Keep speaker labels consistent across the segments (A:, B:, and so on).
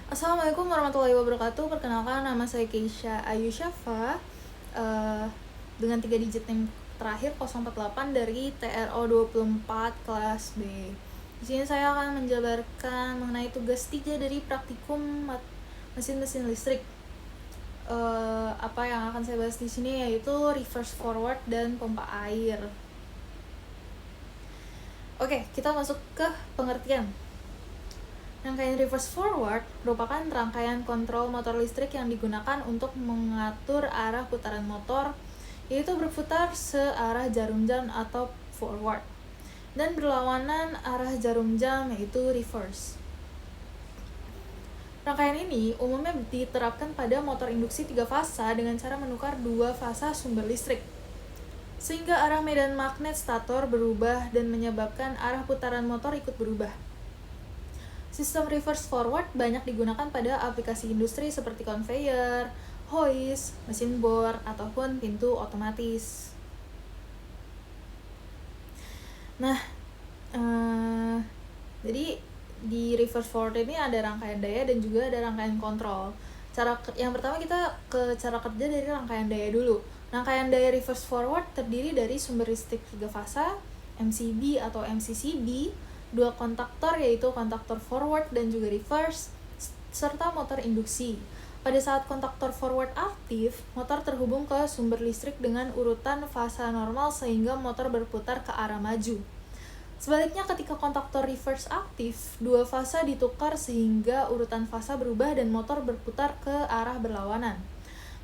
A: Assalamualaikum warahmatullahi wabarakatuh. Perkenalkan, nama saya Keisha Ayu Syafa, eh, dengan 3 digit NIM terakhir 048 dari TRO 24 kelas B. Di sini saya akan menjabarkan mengenai tugas 3 dari praktikum mesin-mesin listrik. Apa yang akan saya bahas di sini yaitu reverse forward dan pompa air. Oke, kita masuk ke pengertian. Rangkaian reverse forward merupakan rangkaian kontrol motor listrik yang digunakan untuk mengatur arah putaran motor, yaitu berputar searah jarum jam atau forward, dan berlawanan arah jarum jam yaitu reverse. Rangkaian ini umumnya diterapkan pada motor induksi 3 fasa dengan cara menukar 2 fasa sumber listrik, sehingga arah medan magnet stator berubah dan menyebabkan arah putaran motor ikut berubah. Sistem reverse forward banyak digunakan pada aplikasi industri seperti conveyor, hoist, mesin bor, ataupun pintu otomatis. Nah, jadi di reverse forward ini ada rangkaian daya dan juga ada rangkaian kontrol. Yang pertama kita ke cara kerja dari rangkaian daya dulu. Rangkaian daya reverse forward terdiri dari sumber listrik 3 fasa, MCB atau MCCB, 2 kontaktor yaitu kontaktor forward dan juga reverse, serta motor induksi. Pada saat kontaktor forward aktif, motor terhubung ke sumber listrik dengan urutan fasa normal sehingga motor berputar ke arah maju. Sebaliknya, ketika kontaktor reverse aktif, 2 fasa ditukar sehingga urutan fasa berubah dan motor berputar ke arah berlawanan.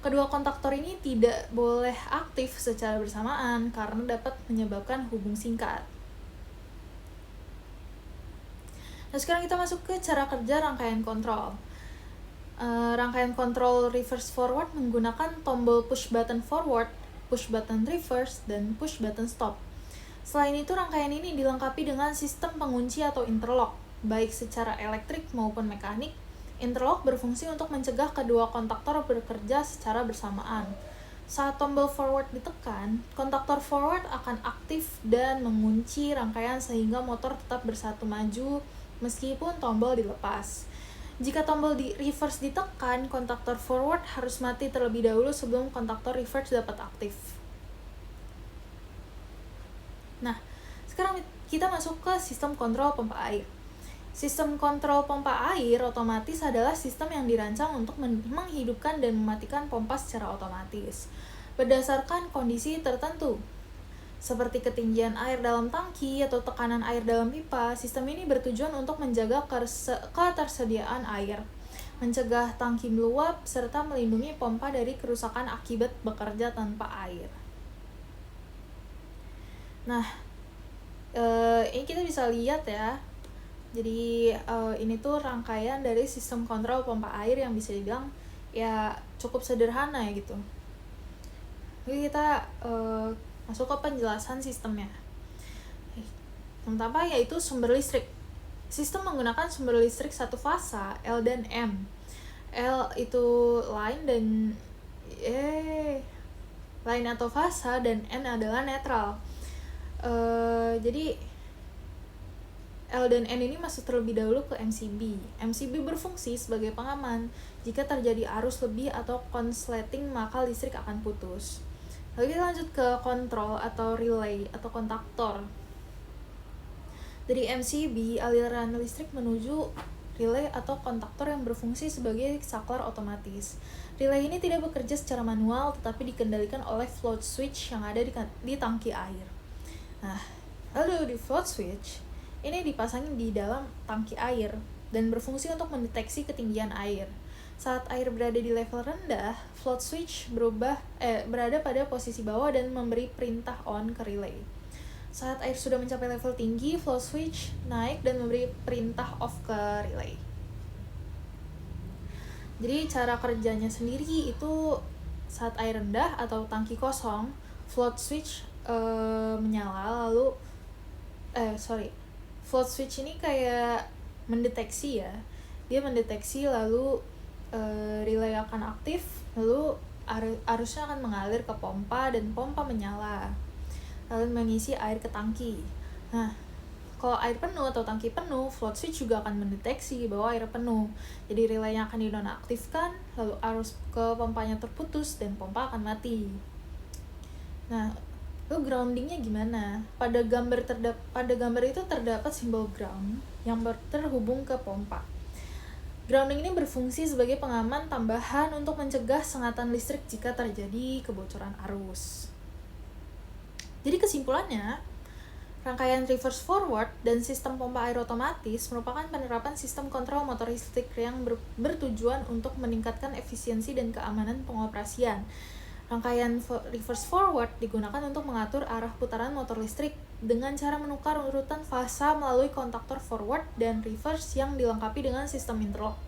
A: Kedua kontaktor ini tidak boleh aktif secara bersamaan karena dapat menyebabkan hubung singkat. Nah, sekarang kita masuk ke cara kerja rangkaian kontrol. Rangkaian kontrol reverse forward menggunakan tombol push button forward, push button reverse, dan push button stop. Selain itu, rangkaian ini dilengkapi dengan sistem pengunci atau interlock, baik secara elektrik maupun mekanik. Interlock berfungsi untuk mencegah kedua kontaktor bekerja secara bersamaan. Saat tombol forward ditekan, kontaktor forward akan aktif dan mengunci rangkaian sehingga motor tetap bersatu maju meskipun tombol dilepas. Jika tombol di reverse ditekan, kontaktor forward harus mati terlebih dahulu sebelum kontaktor reverse dapat aktif. Nah, sekarang kita masuk ke sistem kontrol pompa air. Sistem kontrol pompa air otomatis adalah sistem yang dirancang untuk menghidupkan dan mematikan pompa secara otomatis berdasarkan kondisi tertentu, seperti ketinggian air dalam tangki atau tekanan air dalam pipa. Sistem ini bertujuan untuk menjaga ketersediaan air, mencegah tangki meluap, serta melindungi pompa dari kerusakan akibat bekerja tanpa air. Nah, ini kita bisa lihat ya. Jadi ini tuh rangkaian dari sistem kontrol pompa air yang bisa dibilang ya cukup sederhana ya gitu. Jadi kita masuk ke penjelasan sistemnya. Yang pertama yaitu sumber listrik. Sistem menggunakan sumber listrik satu fasa, L dan M. L itu line dan line atau fasa, dan N adalah netral. Jadi L dan N ini masuk terlebih dahulu ke MCB. MCB berfungsi sebagai pengaman. Jika terjadi arus lebih atau konsleting, maka listrik akan putus. Lalu kita lanjut ke kontrol atau relay atau kontaktor. Dari MCB, aliran listrik menuju relay atau kontaktor yang berfungsi sebagai saklar otomatis. Relay ini tidak bekerja secara manual, tetapi dikendalikan oleh float switch yang ada di tangki air. Nah, lalu di float switch ini dipasang di dalam tangki air dan berfungsi untuk mendeteksi ketinggian air. Saat air berada di level rendah, float switch berada pada posisi bawah dan memberi perintah on ke relay. Saat air sudah mencapai level tinggi, float switch naik dan memberi perintah off ke relay. Jadi cara kerjanya sendiri itu saat air rendah atau tangki kosong, float switch menyala, lalu float switch ini kayak mendeteksi ya. Dia mendeteksi lalu relay akan aktif, lalu arusnya akan mengalir ke pompa dan pompa menyala lalu mengisi air ke tangki. Nah, kalau air penuh atau tangki penuh, float switch juga akan mendeteksi bahwa air penuh. Jadi relaynya akan dinonaktifkan, lalu arus ke pompanya terputus dan pompa akan mati. Nah, lalu groundingnya gimana? Pada gambar itu terdapat simbol ground yang terhubung ke pompa. Grounding ini berfungsi sebagai pengaman tambahan untuk mencegah sengatan listrik jika terjadi kebocoran arus. Jadi kesimpulannya, rangkaian reverse forward dan sistem pompa air otomatis merupakan penerapan sistem kontrol motor listrik yang bertujuan untuk meningkatkan efisiensi dan keamanan pengoperasian. Rangkaian reverse forward digunakan untuk mengatur arah putaran motor listrik dengan cara menukar urutan fasa melalui kontaktor forward dan reverse yang dilengkapi dengan sistem interlock,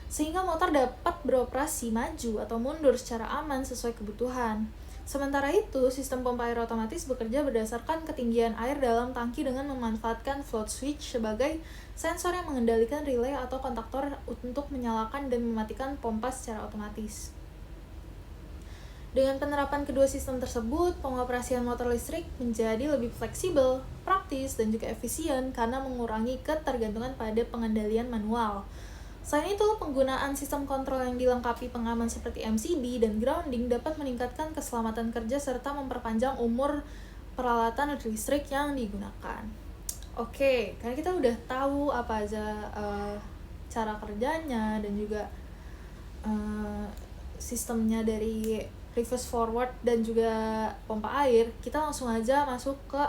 A: sehingga motor dapat beroperasi maju atau mundur secara aman sesuai kebutuhan. Sementara itu, sistem pompa air otomatis bekerja berdasarkan ketinggian air dalam tangki dengan memanfaatkan float switch sebagai sensor yang mengendalikan relay atau kontaktor untuk menyalakan dan mematikan pompa secara otomatis. Dengan penerapan kedua sistem tersebut, pengoperasian motor listrik menjadi lebih fleksibel, praktis, dan juga efisien karena mengurangi ketergantungan pada pengendalian manual. Selain itu, penggunaan sistem kontrol yang dilengkapi pengaman seperti MCB dan grounding dapat meningkatkan keselamatan kerja serta memperpanjang umur peralatan listrik yang digunakan. Oke, karena kita udah tahu apa aja cara kerjanya dan juga sistemnya dari reverse forward dan juga pompa air, kita langsung aja masuk ke